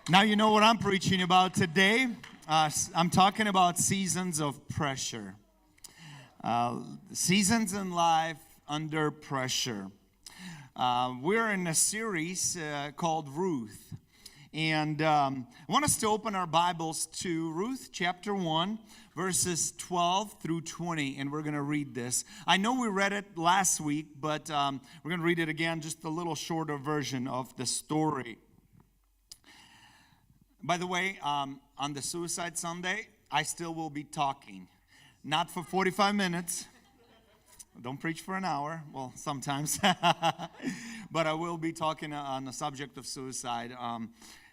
Now you know what I'm preaching about today. I'm talking about seasons of pressure. Seasons in life under pressure. We're in a series called Ruth. And I want us to open our Bibles to Ruth chapter 1, verses 12 through 20, and we're going to read this. I know we read it last week, but we're going to read it again, just a little shorter version of the story. By the way, on the Suicide Sunday, I still will be talking. Not for 45 minutes. Don't preach for an hour. Well, sometimes. But I will be talking on the subject of suicide.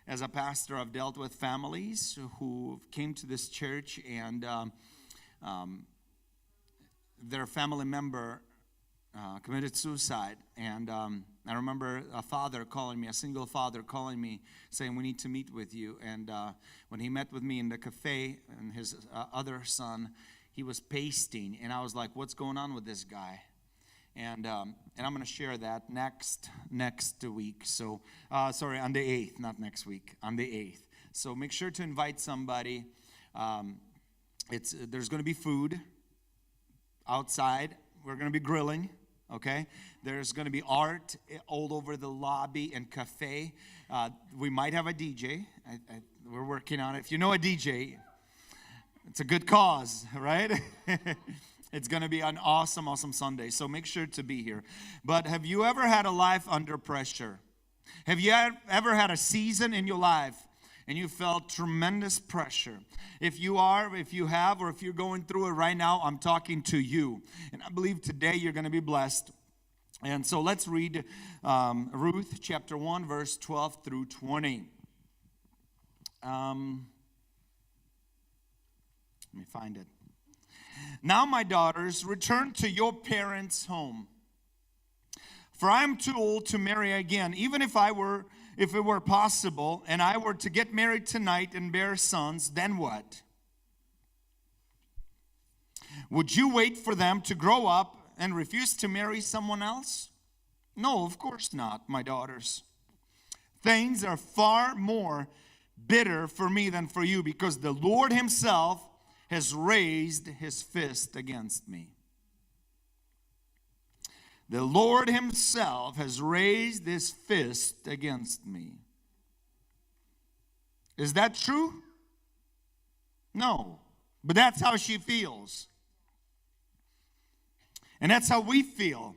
As a pastor, I've dealt with families who came to this church and their family member committed suicide. And I remember a father calling me, a single father calling me, saying, "We need to meet with you." And when he met with me in the cafe, and his other son, he was pasting. And I was like, "What's going on with this guy?" And I'm going to share that next week. So, sorry, on the 8th, not next week, on the 8th. So make sure to invite somebody. There's going to be food outside. We're going to be grilling, okay? There's going to be art all over the lobby and cafe. We might have a DJ. We're working on it. If you know a DJ, it's a good cause, right? It's going to be an awesome, awesome Sunday. So make sure to be here. But have you ever had a life under pressure? Have you ever had a season in your life and you felt tremendous pressure? If you have, or if you're going through it right now, I'm talking to you. And I believe today you're going to be blessed. And so let's read Ruth chapter 1, verse 12 through 20. Let me find it. "Now, my daughters, return to your parents' home. For I am too old to marry again, even if it were possible, and I were to get married tonight and bear sons, then what? Would you wait for them to grow up and refuse to marry someone else? No, of course not, my daughters. Things are far more bitter for me than for you, because the Lord himself has raised his fist against me." The Lord himself has raised his fist against me. Is that true? No. But that's how she feels. And that's how we feel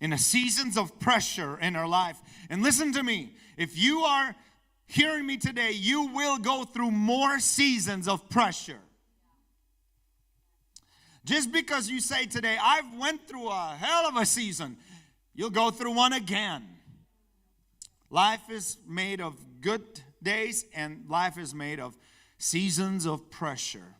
in the seasons of pressure in our life. And listen to me. If you are hearing me today, you will go through more seasons of pressure. Just because you say today, "I've went through a hell of a season," you'll go through one again. Life is made of good days, and life is made of seasons of pressure.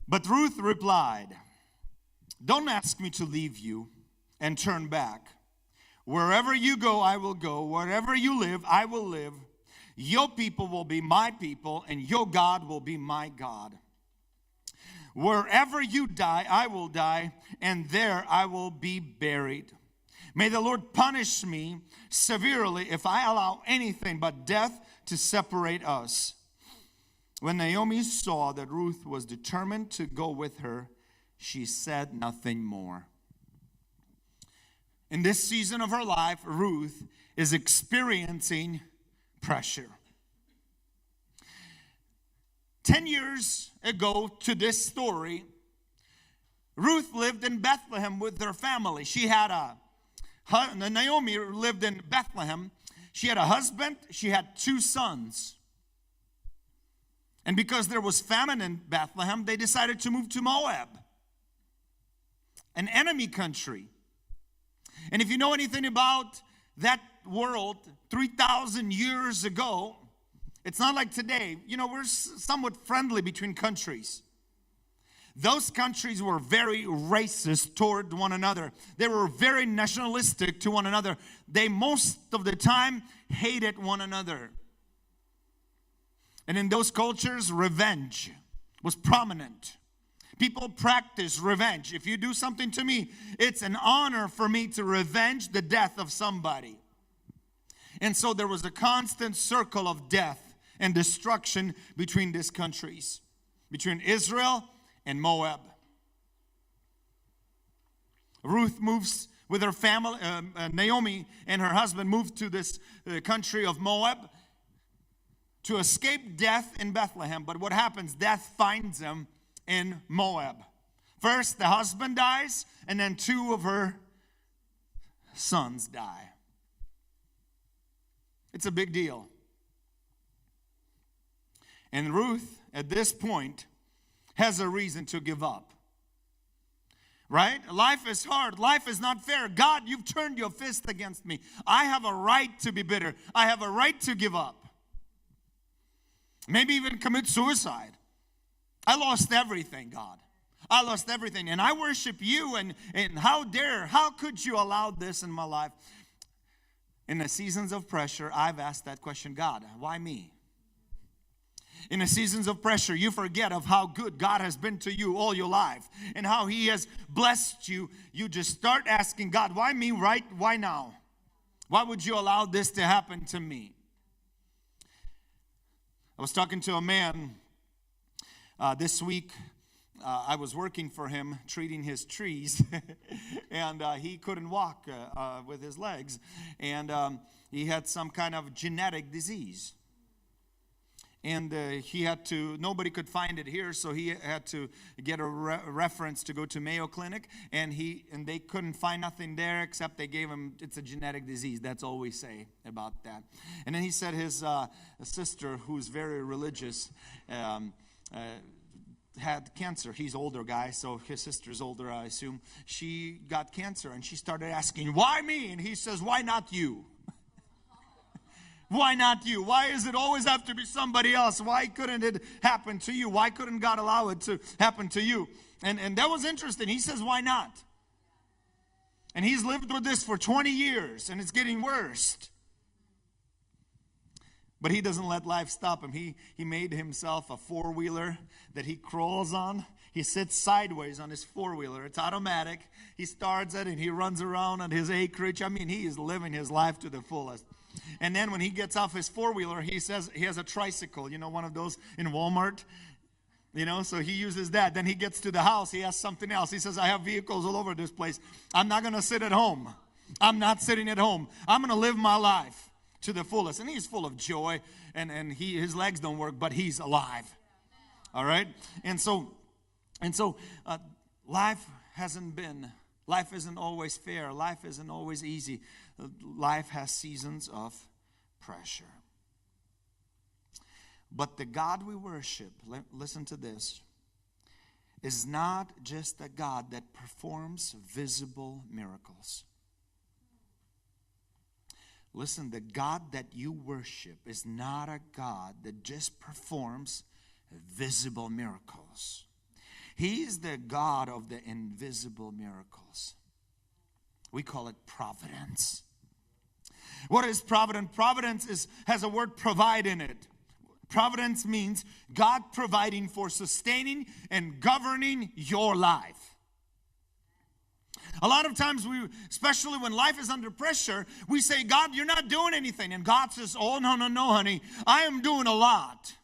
But Ruth replied, "Don't ask me to leave you and turn back. Wherever you go, I will go. Wherever you live, I will live. Your people will be my people, and your God will be my God. Wherever you die, I will die, and there I will be buried. May the Lord punish me severely if I allow anything but death to separate us." When Naomi saw that Ruth was determined to go with her, she said nothing more. In this season of her life, Ruth is experiencing pressure. 10 years ago to this story, Ruth lived in Bethlehem with her family. Naomi lived in Bethlehem. She had a husband. She had 2 sons. And because there was famine in Bethlehem, they decided to move to Moab, an enemy country. And if you know anything about that world 3,000 years ago, it's not like today. You know, we're somewhat friendly between countries. Those countries were very racist toward one another. They were very nationalistic to one another. They most of the time hated one another. And in those cultures, revenge was prominent. People practice revenge. If you do something to me, it's an honor for me to revenge the death of somebody. And so there was a constant circle of death and destruction between these countries, between Israel and Moab. Ruth moves with her family, Naomi and her husband moved to this country of Moab to escape death in Bethlehem. But what happens? Death finds them in Moab. First, the husband dies, and then 2 of her sons die. It's a big deal. And Ruth, at this point, has a reason to give up. Right? Life is hard. Life is not fair. God, you've turned your fist against me. I have a right to be bitter. I have a right to give up. Maybe even commit suicide. I lost everything, God. I lost everything. And I worship you. And how could you allow this in my life? In the seasons of pressure, I've asked that question, God, why me? In the seasons of pressure, you forget of how good God has been to you all your life and how He has blessed you. You just start asking God, why me, right? Why now? Why would you allow this to happen to me? I was talking to a man this week. I was working for him, treating his trees, and he couldn't walk with his legs, and he had some kind of genetic disease. And he had to, nobody could find it here, so he had to get a reference to go to Mayo Clinic, and they couldn't find nothing there except they gave him, it's a genetic disease. That's all we say about that. And then he said his sister, who's very religious, had cancer. He's older guy, so his sister's older, I assume. She got cancer, and she started asking, why me? And he says, why not you? Why not you? Why does it always have to be somebody else? Why couldn't it happen to you? Why couldn't God allow it to happen to you? And that was interesting. He says, why not? And he's lived with this for 20 years, and it's getting worse. But he doesn't let life stop him. He made himself a four-wheeler that he crawls on. He sits sideways on his four-wheeler. It's automatic. He starts it, and he runs around on his acreage. I mean, he is living his life to the fullest. And then when he gets off his four-wheeler, he says he has a tricycle, one of those in Walmart, so he uses that. Then he gets to the house, he has something else. He says, I have vehicles all over this place. I'm not going to sit at home. I'm not sitting at home. I'm going to live my life to the fullest. And he's full of joy, and his legs don't work, but he's alive. All right? And so life isn't always fair. Life isn't always easy. Life has seasons of pressure. But the God we worship, listen to this, is not just a God that performs visible miracles. Listen, the God that you worship is not a God that just performs visible miracles. He is the God of the invisible miracles. We call it providence. What is providence? Providence has a word provide in it. Providence means God providing for sustaining and governing your life. A lot of times especially when life is under pressure, we say, God, you're not doing anything. And God says, oh, no, honey, I am doing a lot.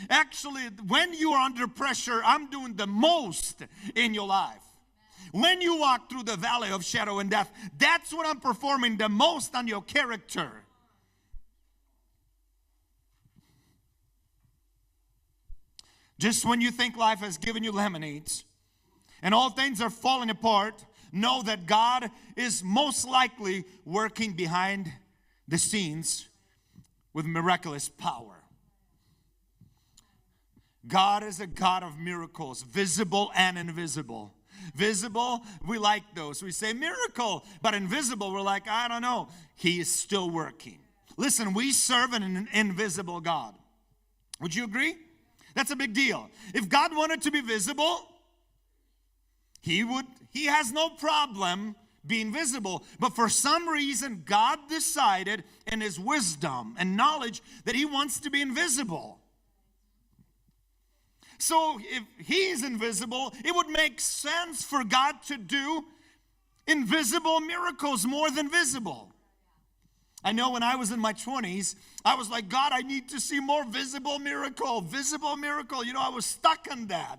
Actually, when you are under pressure, I'm doing the most in your life. When you walk through the valley of shadow and death, that's when I'm performing the most on your character. Just when you think life has given you lemonades and all things are falling apart, know that God is most likely working behind the scenes with miraculous power. God is a God of miracles, visible and invisible. Visible, we like those. We say miracle, but invisible, we're like, I don't know. He is still working. Listen, we serve an invisible God. Would you agree? That's a big deal. If God wanted to be visible, He has no problem being visible. But for some reason, God decided in His wisdom and knowledge that He wants to be invisible. So if he's invisible, it would make sense for God to do invisible miracles more than visible. I know when I was in my 20s, I was like, God, I need to see more visible miracle. Visible miracle. You know, I was stuck on that.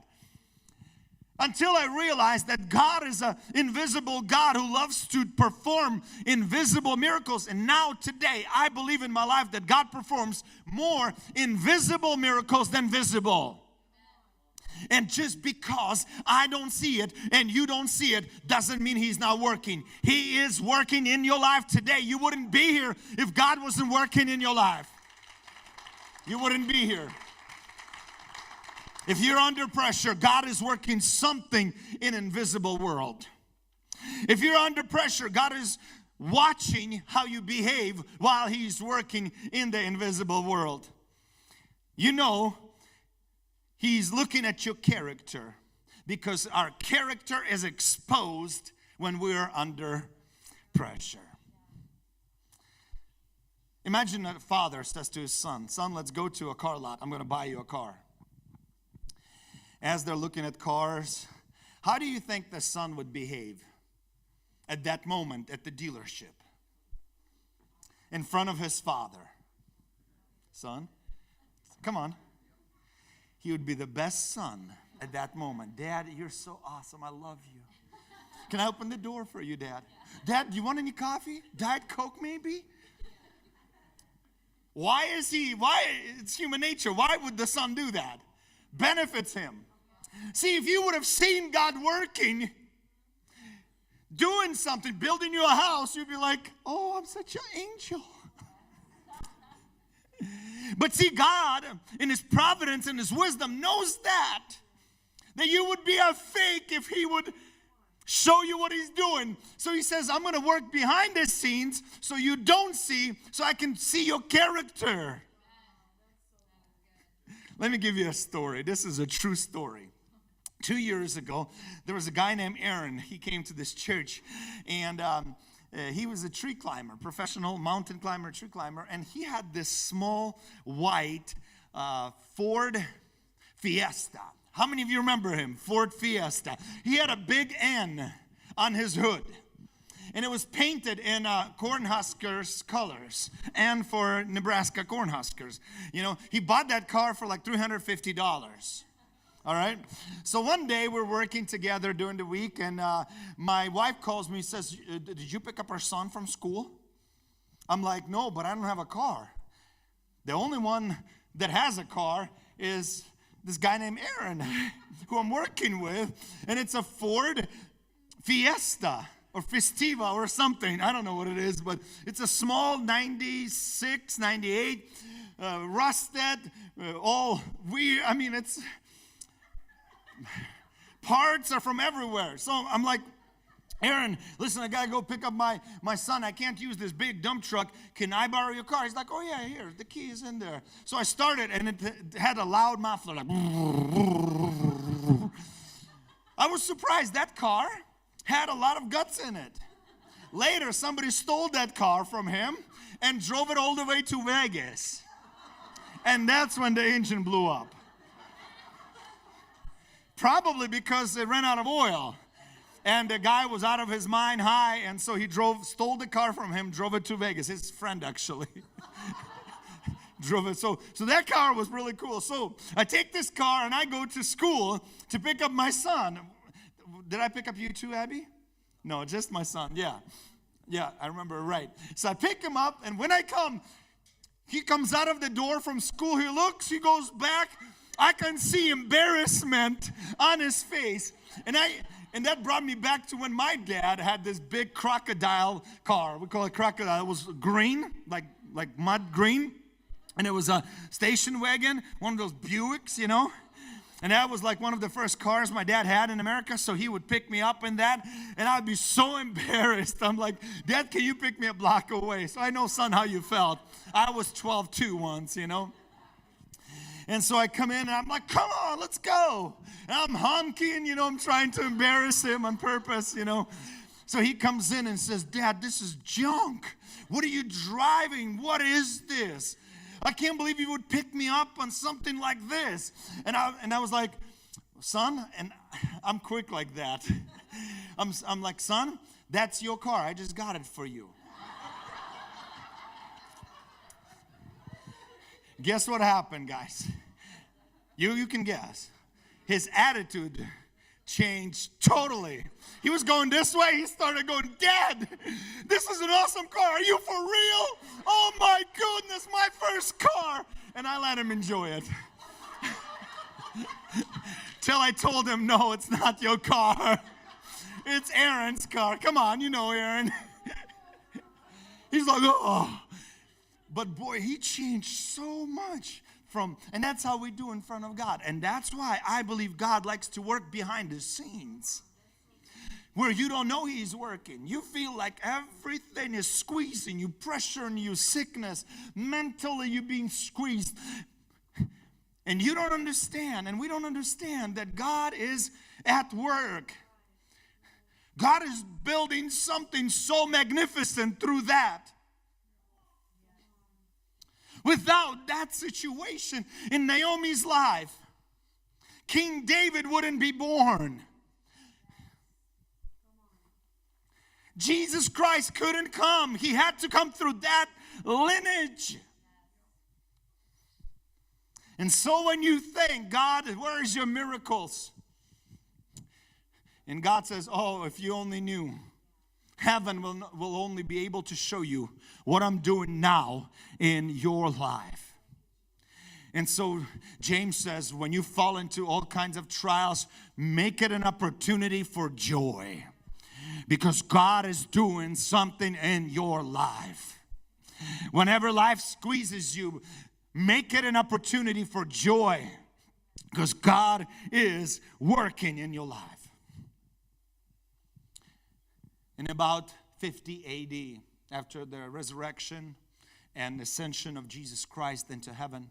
Until I realized that God is an invisible God who loves to perform invisible miracles. And now today, I believe in my life that God performs more invisible miracles than visible. And just because I don't see it and you don't see it doesn't mean he's not working. He is working in your life today. You wouldn't be here if God wasn't working in your life. You wouldn't be here. If you're under pressure, God is working something in an invisible world. If you're under pressure, God is watching how you behave while he's working in the invisible world. You know, he's looking at your character because our character is exposed when we're under pressure. Imagine a father says to his son, son, let's go to a car lot. I'm going to buy you a car. As they're looking at cars, how do you think the son would behave at that moment at the dealership in front of his father? Son, come on. He would be the best son at that moment. Dad, you're so awesome. I love you. Can I open the door for you, Dad? Dad, do you want any coffee? Diet Coke, maybe? Why, it's human nature. Why would the son do that? Benefits him. See, if you would have seen God working, doing something, building you a house, you'd be like, oh, I'm such an angel. But see, God, in his providence and his wisdom, knows that you would be a fake if he would show you what he's doing. So he says, I'm going to work behind the scenes so you don't see, so I can see your character. Let me give you a story. This is a true story. 2 years ago, there was a guy named Aaron. He came to this church, and he was a tree climber, professional mountain climber, tree climber, and he had this small white Ford Fiesta. How many of you remember him? Ford Fiesta. He had a big N on his hood, and it was painted in Cornhuskers colors, and for Nebraska Cornhuskers. You know, he bought that car for like $350. All right. So one day we're working together during the week, and my wife calls me and says, did you pick up our son from school? I'm like, no, but I don't have a car. The only one that has a car is this guy named Aaron, who I'm working with, and it's a Ford Fiesta or Festiva or something. I don't know what it is, but it's a small 96, 98, rusted, all weird. I mean, it's... parts are from everywhere. So I'm like, Aaron, listen, I got to go pick up my son. I can't use this big dump truck. Can I borrow your car? He's like, oh, yeah, here. The key is in there. So I started, and it had a loud muffler. Like, I was surprised. That car had a lot of guts in it. Later, somebody stole that car from him and drove it all the way to Vegas. And that's when the engine blew up. Probably because it ran out of oil. And the guy was out of his mind high, and so he stole the car from him, drove it to Vegas. His friend actually drove it. So that car was really cool. So I take this car and I go to school to pick up my son. Did I pick up you too, Abby? No, just my son. Yeah, I remember right. So I pick him up, and when I come, he comes out of the door from school. He looks, he goes back. I can see embarrassment on his face. And that brought me back to when my dad had this big crocodile car. We call it crocodile. It was green, like mud green. And it was a station wagon, one of those Buicks, you know. And that was like one of the first cars my dad had in America. So he would pick me up in that. And I'd be so embarrassed. I'm like, Dad, can you pick me a block away? So I know, son, how you felt. I was 12 too once, you know. And so I come in and I'm like, come on, let's go. And I'm honking, you know, I'm trying to embarrass him on purpose, you know. So he comes in and says, Dad, this is junk. What are you driving? What is this? I can't believe you would pick me up on something like this. And I was like, son, and I'm quick like that. I'm like, son, that's your car. I just got it for you. Guess what happened, guys? You can guess. His attitude changed totally. He was going this way. He started going, Dad, this is an awesome car. Are you for real? Oh my goodness, my first car. And I let him enjoy it. Till I told him, no, it's not your car. It's Aaron's car. Come on, you know Aaron. He's like, oh. But boy, he changed so much. And that's how we do in front of God. And that's why I believe God likes to work behind the scenes. Where you don't know He's working. You feel like everything is squeezing you, pressuring you, sickness. Mentally you're being squeezed. And you don't understand, and we don't understand that God is at work. God is building something so magnificent through that. Without that situation in Naomi's life, King David wouldn't be born. Jesus Christ couldn't come. He had to come through that lineage. And so when you think, God, where is your miracles? And God says, oh, if you only knew. Heaven will only be able to show you what I'm doing now in your life. And so James says, when you fall into all kinds of trials, make it an opportunity for joy. Because God is doing something in your life. Whenever life squeezes you, make it an opportunity for joy. Because God is working in your life. In about 50 AD, after the resurrection and ascension of Jesus Christ into heaven,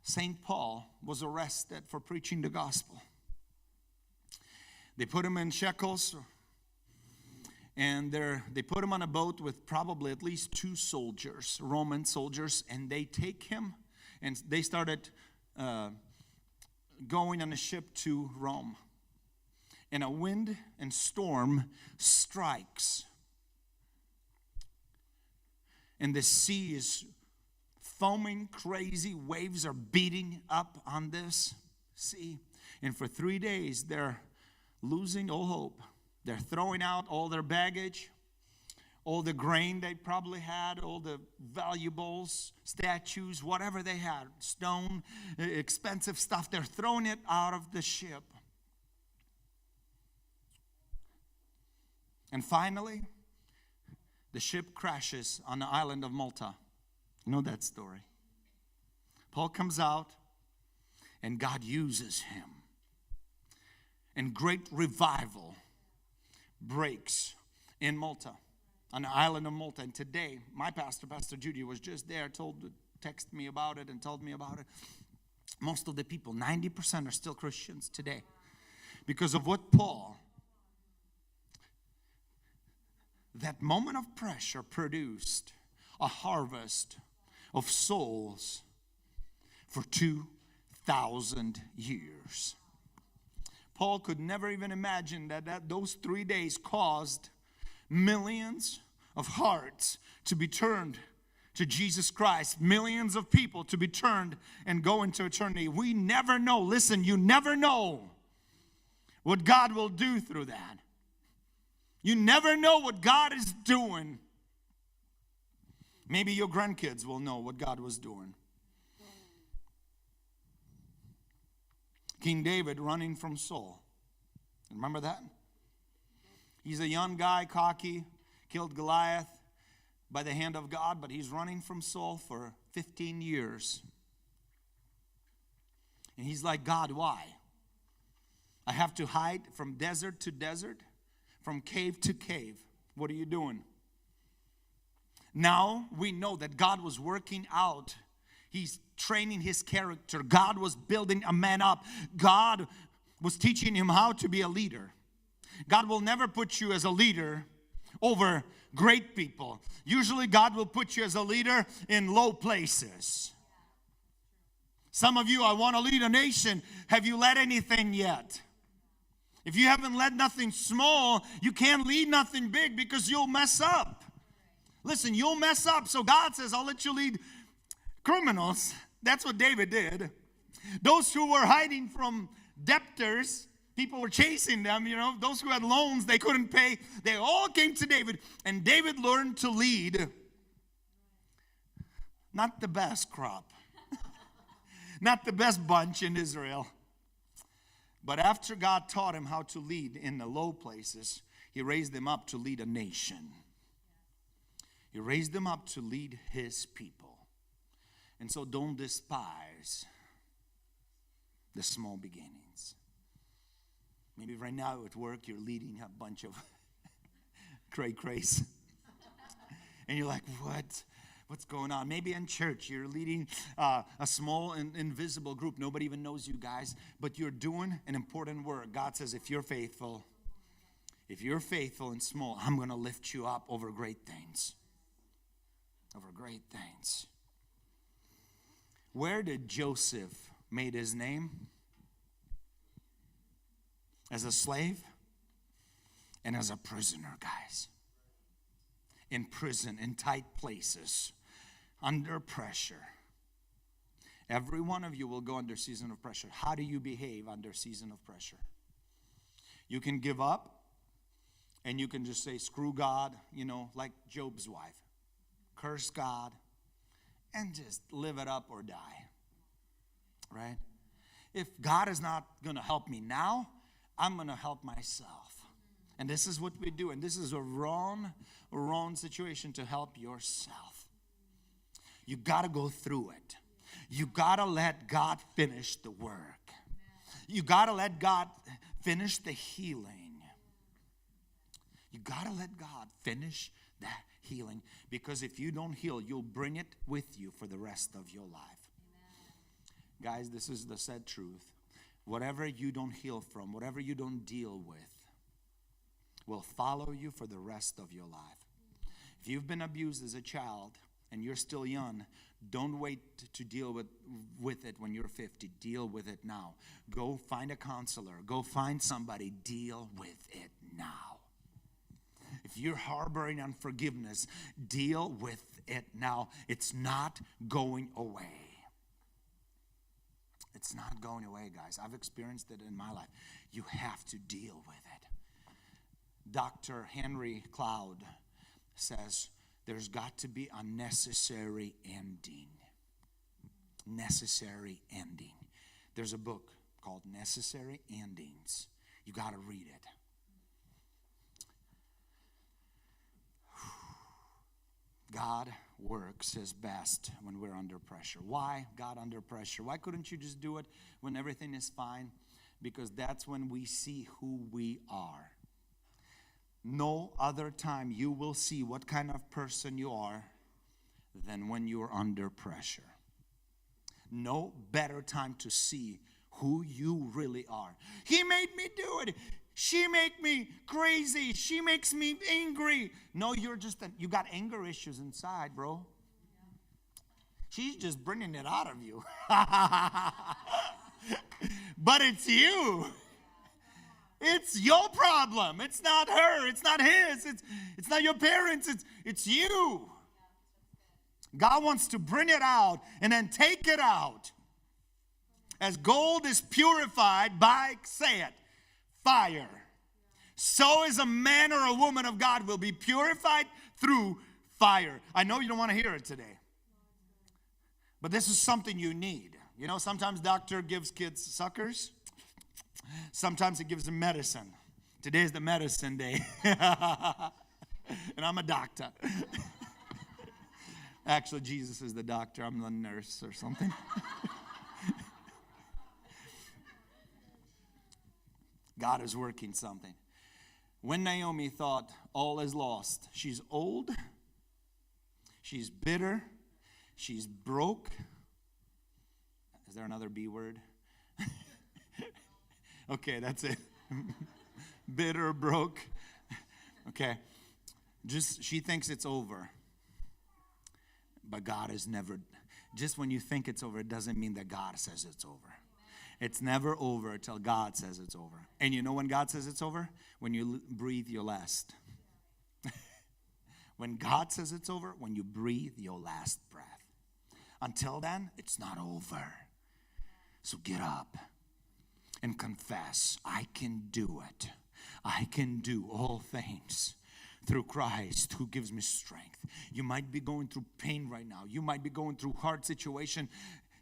St. Paul was arrested for preaching the gospel. They put him in shackles, and they put him on a boat with probably at least 2 soldiers, Roman soldiers, and they take him, and they started going on a ship to Rome. And a wind and storm strikes. And the sea is foaming, crazy. Waves are beating up on this sea. And for 3 days, they're losing all hope. They're throwing out all their baggage, all the grain they probably had, all the valuables, statues, whatever they had, stone, expensive stuff. They're throwing it out of the ship. And finally, the ship crashes on the island of Malta. You know that story. Paul comes out, and God uses him. And great revival breaks in Malta, on the island of Malta. And today, my pastor, Pastor Judy, was just there, texted me about it and told me about it. Most of the people, 90% are still Christians today. Because of what Paul, that moment of pressure produced a harvest of souls for 2,000 years. Paul could never even imagine that those 3 days caused millions of hearts to be turned to Jesus Christ. Millions of people to be turned and go into eternity. We never know. Listen, you never know what God will do through that. You never know what God is doing. Maybe your grandkids will know what God was doing. King David running from Saul. Remember that? He's a young guy, cocky, killed Goliath by the hand of God, but he's running from Saul for 15 years. And he's like, God, why? I have to hide from desert to desert, from cave to cave. What are you doing? Now we know that God was working out. He's training his character. God was building a man up. God was teaching him how to be a leader. God will never put you as a leader over great people. Usually God will put you as a leader in low places. Some of you, I want to lead a nation. Have you led anything yet? If you haven't led nothing small, you can't lead nothing big because you'll mess up. Listen, you'll mess up. So God says, I'll let you lead criminals. That's what David did. Those who were hiding from debtors, people were chasing them, those who had loans they couldn't pay, they all came to David. And David learned to lead not the best crop, not the best bunch in Israel. But after God taught him how to lead in the low places, he raised them up to lead a nation. He raised them up to lead his people. And so don't despise the small beginnings. Maybe right now at work you're leading a bunch of cray-crays. And you're like, what? What's going on? Maybe in church you're leading a small and invisible group. Nobody even knows you guys, but you're doing an important work. God says, if you're faithful and small, I'm going to lift you up over great things. Over great things. Where did Joseph made his name? As a slave and as a prisoner, guys. In prison, in tight places, under pressure. Every one of you will go under season of pressure. How do you behave under season of pressure? You can give up and you can just say, screw God, like Job's wife. Curse God and just live it up or die. Right? If God is not going to help me now, I'm going to help myself. And this is what we do. And this is a wrong situation to help yourself. You got to go through it. You got to let God finish the work. You got to let God finish the healing. You got to let God finish that healing. Because if you don't heal, you'll bring it with you for the rest of your life. Guys, this is the sad truth. Whatever you don't heal from, whatever you don't deal with, will follow you for the rest of your life. If you've been abused as a child and you're still young, don't wait to deal with it when you're 50. Deal with it now. Go find a counselor. Go find somebody. Deal with it now. If you're harboring unforgiveness, deal with it now. It's not going away. It's not going away, guys. I've experienced it in my life. You have to deal with it. Dr. Henry Cloud says there's got to be a necessary ending. Necessary ending. There's a book called Necessary Endings. You got to read it. God works his best when we're under pressure. Why God under pressure? Why couldn't you just do it when everything is fine? Because that's when we see who we are. No other time you will see what kind of person you are than when you're under pressure. No better time to see who you really are. He made me do it. She make me crazy. She makes me angry. No, you got anger issues inside, bro. She's just bringing it out of you. But it's you. It's your problem. It's not her. It's not his. It's not your parents. It's you. God wants to bring it out and then take it out. As gold is purified by, say it, fire. So is a man or a woman of God will be purified through fire. I know you don't want to hear it today. But this is something you need. Sometimes doctor gives kids suckers. Sometimes it gives them medicine. Today's the medicine day. And I'm a doctor. Actually, Jesus is the doctor. I'm the nurse or something. God is working something. When Naomi thought all is lost, she's old, she's bitter, she's broke. Is there another B word? Okay, that's it. Bitter, broke. Okay. She thinks it's over. But God is never, just when you think it's over, it doesn't mean that God says it's over. It's never over until God says it's over. And you know when God says it's over? When you breathe your last. When God says it's over, when you breathe your last breath. Until then, it's not over. So get up and confess, I can do it. I can do all things through Christ who gives me strength. You might be going through pain right now. You might be going through hard situation.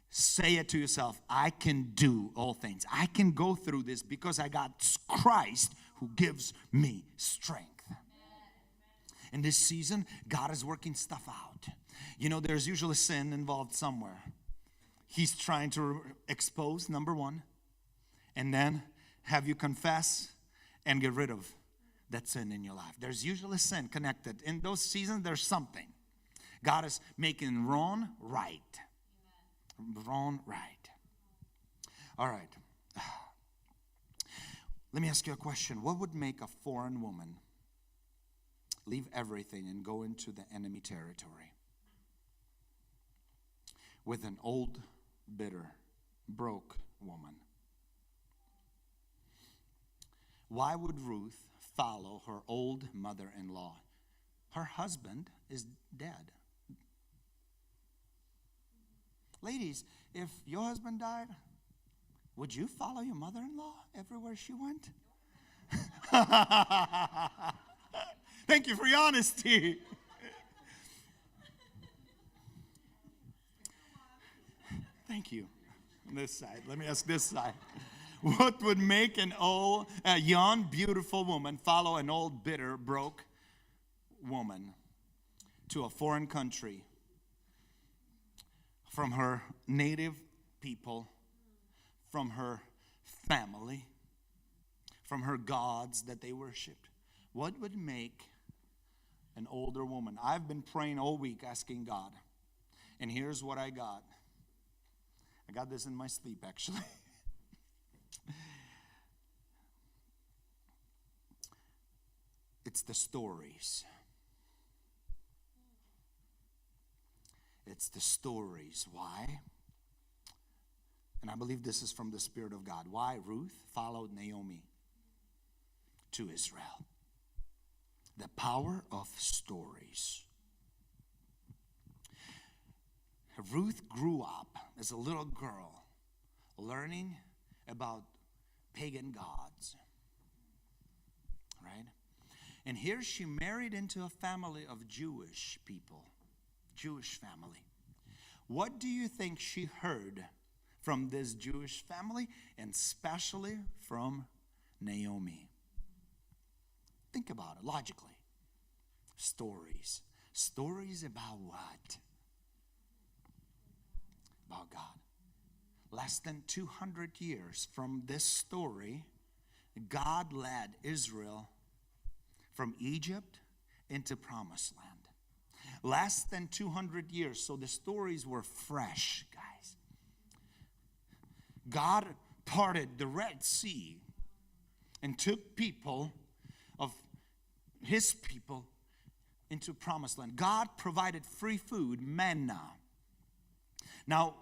Say it to yourself, I can do all things. I can go through this because I got Christ who gives me strength. In this season, God is working stuff out. You know, there's usually sin involved somewhere. He's trying to expose, number one, and then have you confess and get rid of that sin in your life. There's usually sin connected. In those seasons, there's something. God is making wrong right. Wrong right. All right. Let me ask you a question. What would make a foreign woman leave everything and go into the enemy territory with an old, bitter, broke woman? Why would Ruth follow her old mother-in-law? Her husband is dead. Ladies, if your husband died, would you follow your mother-in-law everywhere she went? Thank you for your honesty. Thank you. On this side. Let me ask this side. What would make a young, beautiful woman follow an old, bitter, broke woman to a foreign country from her native people, from her family, from her gods that they worshiped? What would make an older woman? I've been praying all week asking God, and here's what I got. I got this in my sleep, actually. It's the stories. It's the stories. Why? And I believe this is from the Spirit of God. Why Ruth followed Naomi to Israel. The power of stories. Ruth grew up as a little girl learning about pagan gods. Right? And here she married into a family of Jewish people. Jewish family. What do you think she heard from this Jewish family, and especially from Naomi? Think about it logically. Stories. Stories about what? About God. Less than 200 years from this story, God led Israel from Egypt into Promised Land. Less than 200 years, so the stories were fresh, guys. God parted the Red Sea and took people of his people into Promised Land. God provided free food, manna. Now,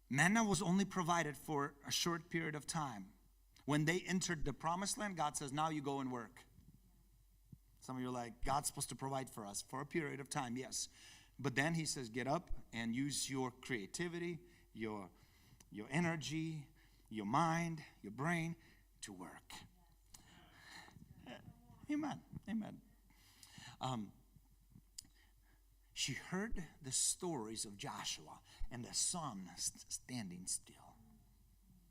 manna was only provided for a short period of time. When they entered the Promised Land, God says, now you go and work. Some of you are like, God's supposed to provide for us for a period of time, yes. But then he says, get up and use your creativity, your energy, your mind, your brain to work. Amen. Amen. She heard the stories of Joshua and the sun standing still.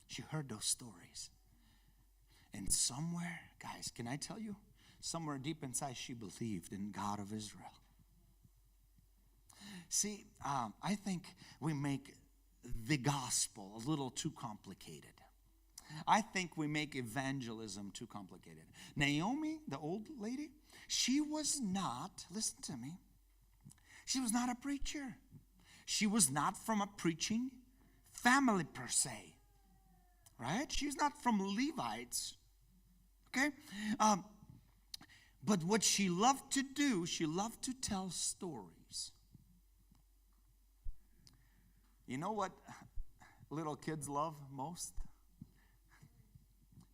She heard those stories. And somewhere, guys, can I tell you? Somewhere deep inside, she believed in God of Israel. See, I think we make the gospel a little too complicated. I think we make evangelism too complicated. Naomi, the old lady, she was not, listen to me, she was not a preacher. She was not from a preaching family per se. Right? She was not from Levites. Okay? But what she loved to do, she loved to tell stories. You know what little kids love most?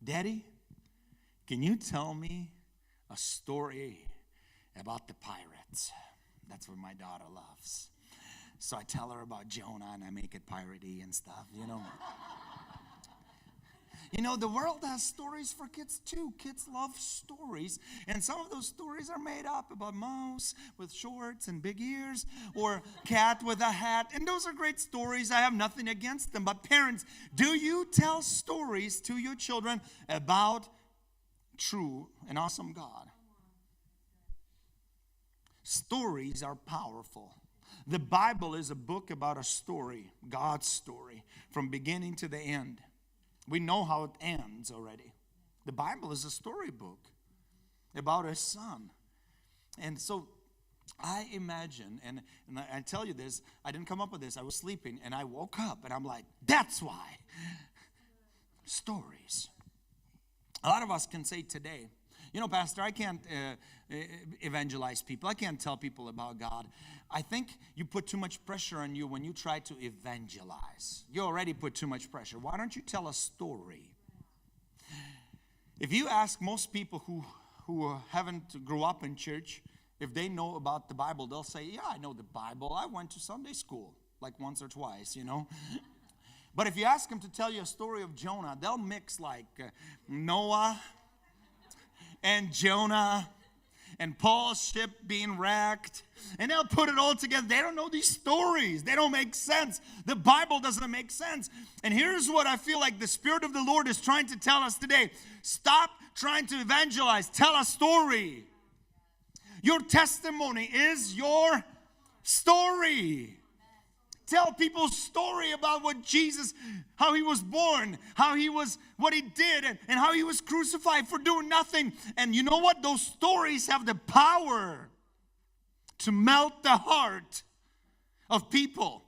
Daddy, can you tell me a story about the pirates? That's what my daughter loves. So I tell her about Jonah and I make it piratey and stuff, you know. You know, the world has stories for kids too. Kids love stories. And some of those stories are made up about mouse with shorts and big ears or cat with a hat. And those are great stories. I have nothing against them. But parents, do you tell stories to your children about true and awesome God? Stories are powerful. The Bible is a book about a story, God's story, from beginning to the end. We know how it ends already. The Bible is a storybook about His Son. And so I imagine, and I tell you this, I didn't come up with this. I was sleeping, and I woke up, and I'm like, that's why. Stories. A lot of us can say today, you know, Pastor, I can't evangelize people. I can't tell people about God. I think you put too much pressure on you when you try to evangelize. You already put too much pressure. Why don't you tell a story? If you ask most people who haven't grew up in church, if they know about the Bible, they'll say, yeah, I know the Bible. I went to Sunday school like once or twice, you know. But if you ask them to tell you a story of Jonah, they'll mix like Noah and Jonah and Paul's ship being wrecked, and they'll put it all together. They don't know these stories. They don't make sense. The Bible doesn't make sense. And here's what I feel like the Spirit of the Lord is trying to tell us today. Stop trying to evangelize. Tell a story. Your testimony is your story. Tell people a story about what Jesus, how He was born, what He did, and how He was crucified for doing nothing. And you know what? Those stories have the power to melt the heart of people.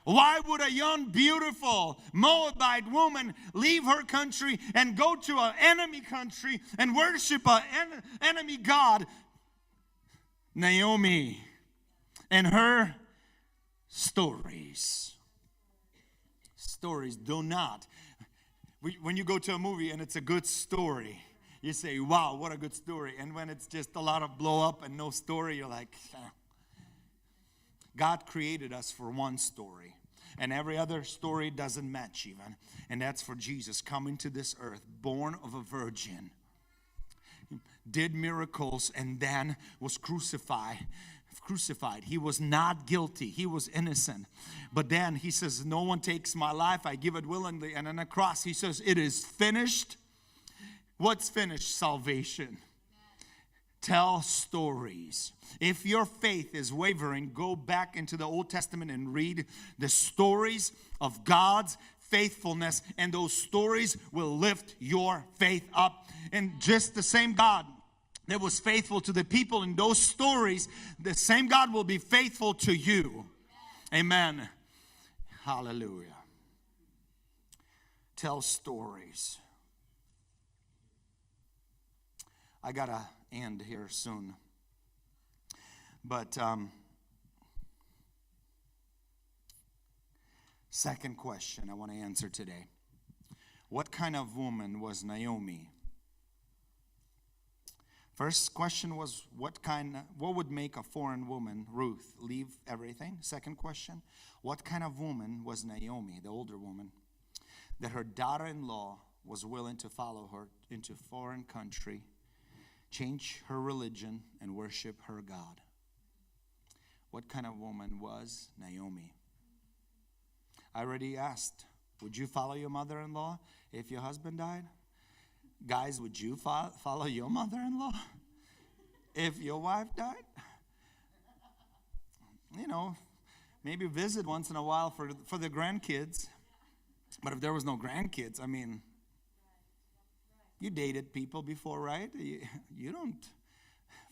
Why would a young, beautiful Moabite woman leave her country and go to an enemy country and worship an enemy God? Naomi and her stories. Stories do not. When you go to a movie and it's a good story, you say, wow, what a good story. And when it's just a lot of blow up and no story, you're like, God created us for one story. And every other story doesn't match even. And that's for Jesus coming to this earth, born of a virgin, did miracles, and then was crucified. He was not guilty. He was innocent. But then He says, no one takes my life. I give it willingly. And on the cross, He says, it is finished. What's finished? Salvation. Tell stories. If your faith is wavering, go back into the Old Testament and read the stories of God's faithfulness. And those stories will lift your faith up. And just the same God that was faithful to the people in those stories, the same God will be faithful to you. Amen. Hallelujah. Tell stories. I got to end here soon. But second question I want to answer today. What kind of woman was Naomi? First question was, what would make a foreign woman, Ruth, leave everything? Second question, what kind of woman was Naomi, the older woman, that her daughter-in-law was willing to follow her into a foreign country, change her religion, and worship her God? What kind of woman was Naomi? I already asked, would you follow your mother-in-law if your husband died? Guys, would you follow your mother-in-law if your wife died? You know, maybe visit once in a while for the grandkids. But if there was no grandkids, I mean, you dated people before, right? You don't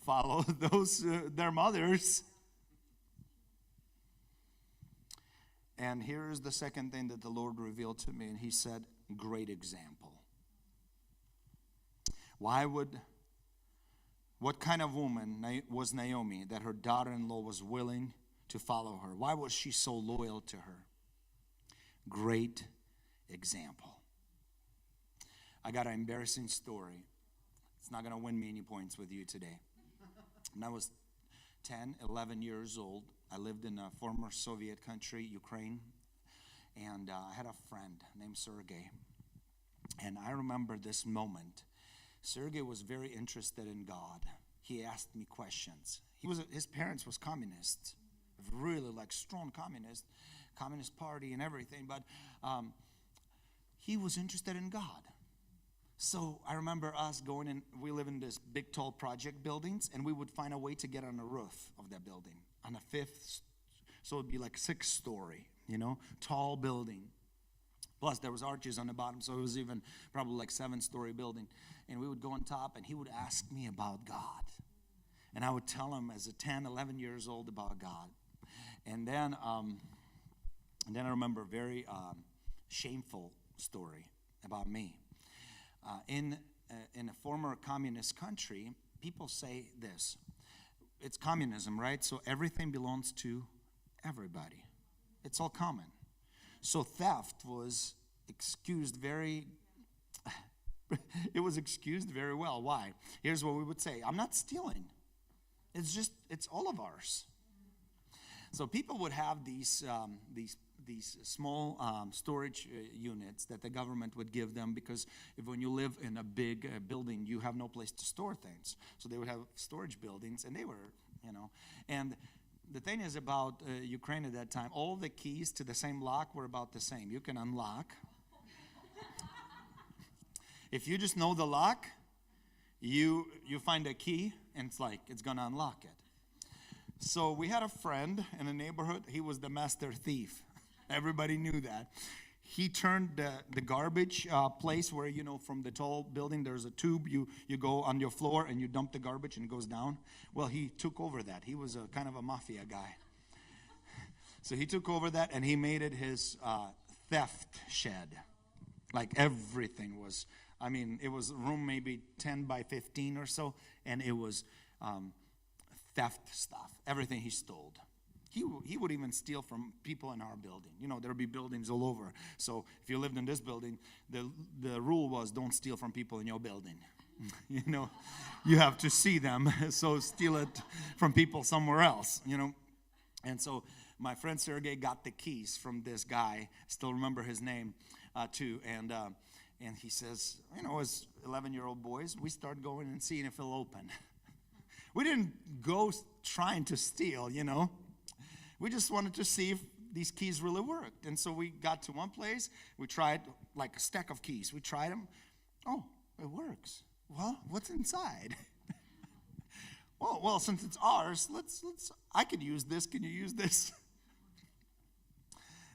follow those their mothers. And here's the second thing that the Lord revealed to me, and He said, great example. Why would What kind of woman was Naomi that her daughter-in-law was willing to follow her? Why was she so loyal to her? Great example. I got an embarrassing story. It's not going to win me any points with you today. When I was 10, 11 years old, I lived in a former Soviet country, Ukraine, and I had a friend named Sergey. And I remember this moment. Sergey was very interested in God. He asked me questions. His parents was communists, really like strong communist party and everything, but he was interested in God. So I remember us going in, we live in this big tall project buildings, and we would find a way to get on the roof of that building, on a fifth, so it'd be like 6th story, tall building. Plus there was arches on the bottom, so it was even probably like 7-story building. And we would go on top, and he would ask me about God. And I would tell him as a 10, 11 years old about God. And then I remember a very shameful story about me. In a former communist country, people say this. It's communism, right? So everything belongs to everybody. It's all common. So theft was excused very well. Why? Here's what we would say. I'm not stealing. It's all of ours. So people would have these small storage units that the government would give them, because when you live in a big building, you have no place to store things. So they would have storage buildings, and they were, and the thing is about Ukraine at that time, all the keys to the same lock were about the same. You can unlock. If you just know the lock, you find a key, and it's going to unlock it. So we had a friend in a neighborhood. He was the master thief. Everybody knew that. He turned the garbage place where, from the tall building, there's a tube. You go on your floor and you dump the garbage and it goes down. Well, he took over that. He was a kind of a mafia guy. So he took over that, and he made it his theft shed. Like everything was, it was a room maybe 10 by 15 or so, and it was theft stuff. Everything he stole. He would even steal from people in our building. There would be buildings all over. So if you lived in this building, the rule was don't steal from people in your building. You have to see them, so steal it from people somewhere else, And so my friend Sergey got the keys from this guy. Still remember his name too. And he says, as 11-year-old boys, we start going and seeing if it'll open. We didn't go trying to steal, We just wanted to see if these keys really worked. And so we got to one place. We tried like a stack of keys. We tried them. Oh, it works. Well, what's inside? well, since it's ours, I could use this. Can you use this?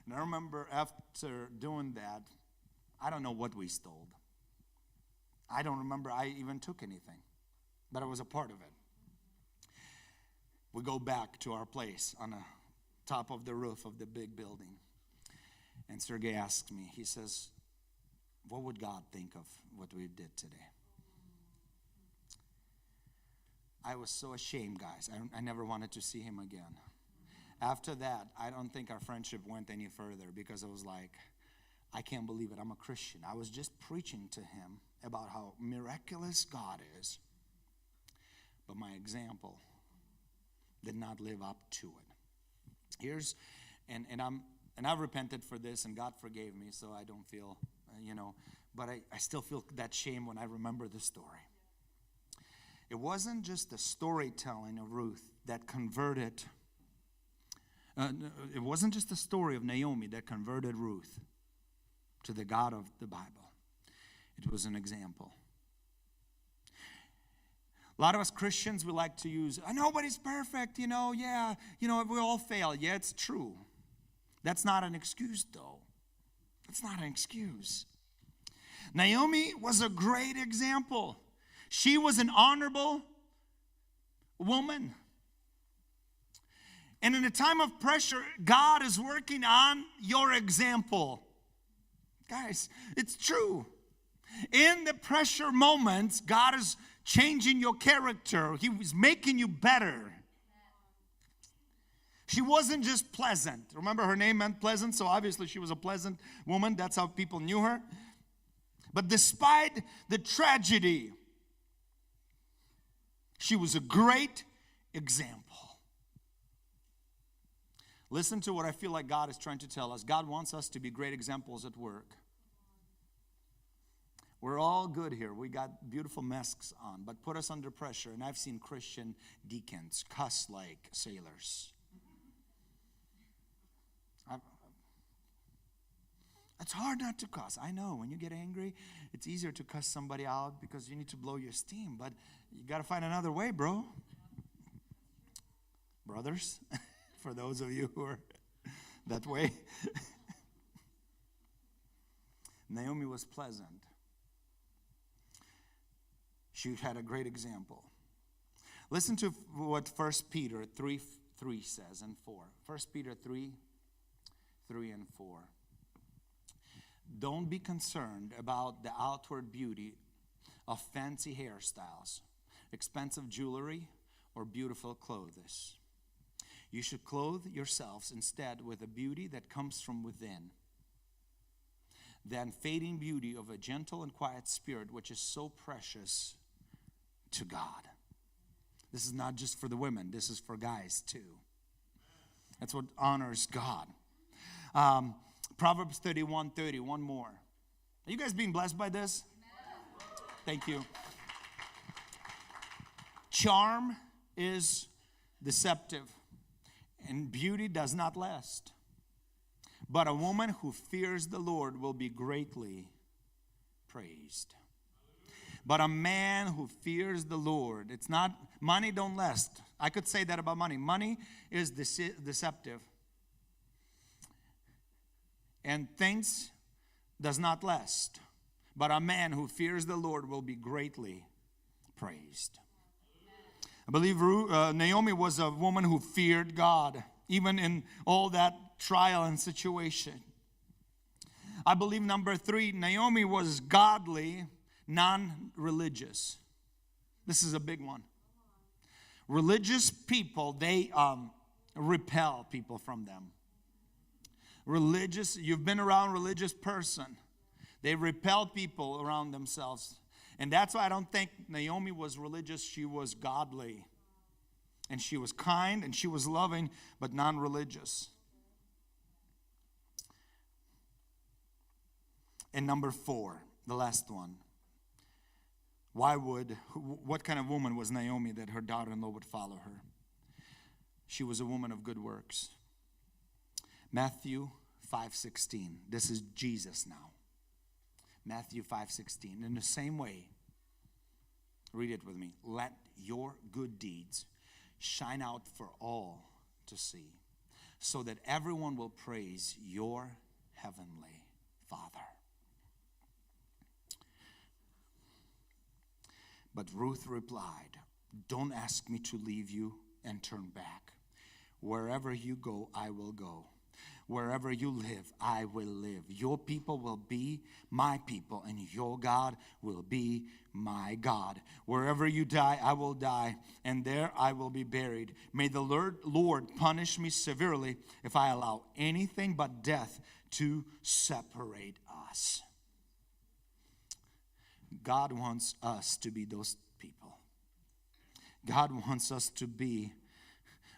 And I remember after doing that, I don't know what we stole. I don't remember I even took anything, but I was a part of it. We go back to our place on the top of the roof of the big building. And Sergey asks me, he says, what would God think of what we did today? I was so ashamed, guys. I never wanted to see him again. After that, I don't think our friendship went any further, because I was like, I can't believe it. I'm a Christian. I was just preaching to him about how miraculous God is. But my example did not live up to it. I've repented for this, and God forgave me, so I don't feel, but I still feel that shame when I remember the story. It wasn't just the storytelling of Ruth that converted, it wasn't just the story of Naomi that converted Ruth to the God of the Bible. It was an example. A lot of us Christians, we like to use, nobody's perfect, we all fail. Yeah, it's true. That's not an excuse, though. That's not an excuse. Naomi was a great example. She was an honorable woman. And in a time of pressure, God is working on your example. Guys, it's true. In the pressure moments, God is changing your character. He was making you better. She wasn't just pleasant. Remember, her name meant pleasant, so obviously she was a pleasant woman. That's how people knew her. But despite the tragedy, she was a great example. Listen to what I feel like God is trying to tell us. God wants us to be great examples at work. We're all good here. We got beautiful masks on, but put us under pressure. And I've seen Christian deacons cuss like sailors. It's hard not to cuss. I know when you get angry, it's easier to cuss somebody out because you need to blow your steam. But you got to find another way, bro. Brothers, for those of you who are that way. Naomi was pleasant. She had a great example. Listen to what 1 Peter 3:3 says and 4. 1 Peter 3:3 and 4. Don't be concerned about the outward beauty of fancy hairstyles, expensive jewelry, or beautiful clothes. You should clothe yourselves instead with a beauty that comes from within. The unfading beauty of a gentle and quiet spirit, which is so precious to God. This is not just for the women. This is for guys too. That's what honors God. Proverbs 31:30, one more. Are you guys being blessed by this? Thank you. Charm is deceptive, and beauty does not last. But a woman who fears the Lord will be greatly praised. But a man who fears the Lord, it's not, money don't last. I could say that about money. Money is deceptive. And things does not last. But a man who fears the Lord will be greatly praised. I believe Naomi was a woman who feared God, even in all that trial and situation. I believe number 3, Naomi was godly, non-religious. This is a big one. Religious people, they repel people from them. You've been around a religious person. They repel people around themselves. And that's why I don't think Naomi was religious. She was godly. And she was kind and she was loving, but non-religious. And number 4, the last one. What kind of woman was Naomi that her daughter-in-law would follow her? She was a woman of good works. Matthew 5:16. This is Jesus now. Matthew 5:16. In the same way, read it with me. Let your good deeds shine out for all to see, so that everyone will praise your heavenly Father. But Ruth replied, don't ask me to leave you and turn back. Wherever you go, I will go. Wherever you live, I will live. Your people will be my people, and your God will be my God. Wherever you die, I will die, and there I will be buried. May the Lord punish me severely if I allow anything but death to separate us. God wants us to be those people. God wants us to be.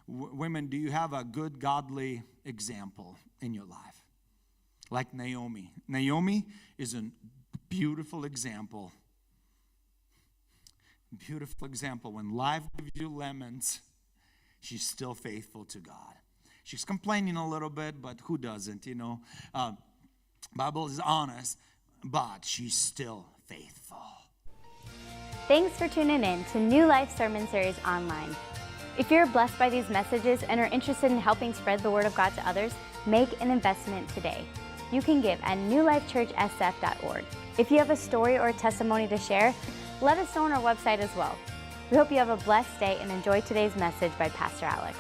Women, do you have a good godly example in your life? Like Naomi. Naomi is a beautiful example. Beautiful example. When life gives you lemons, she's still faithful to God. She's complaining a little bit, but who doesn't, you know? Bible is honest, but she's still faithful. Thanks for tuning in to New Life Sermon Series Online. If you're blessed by these messages and are interested in helping spread the Word of God to others, make an investment today. You can give at newlifechurchsf.org. If you have a story or a testimony to share, let us know on our website as well. We hope you have a blessed day and enjoy today's message by Pastor Alex.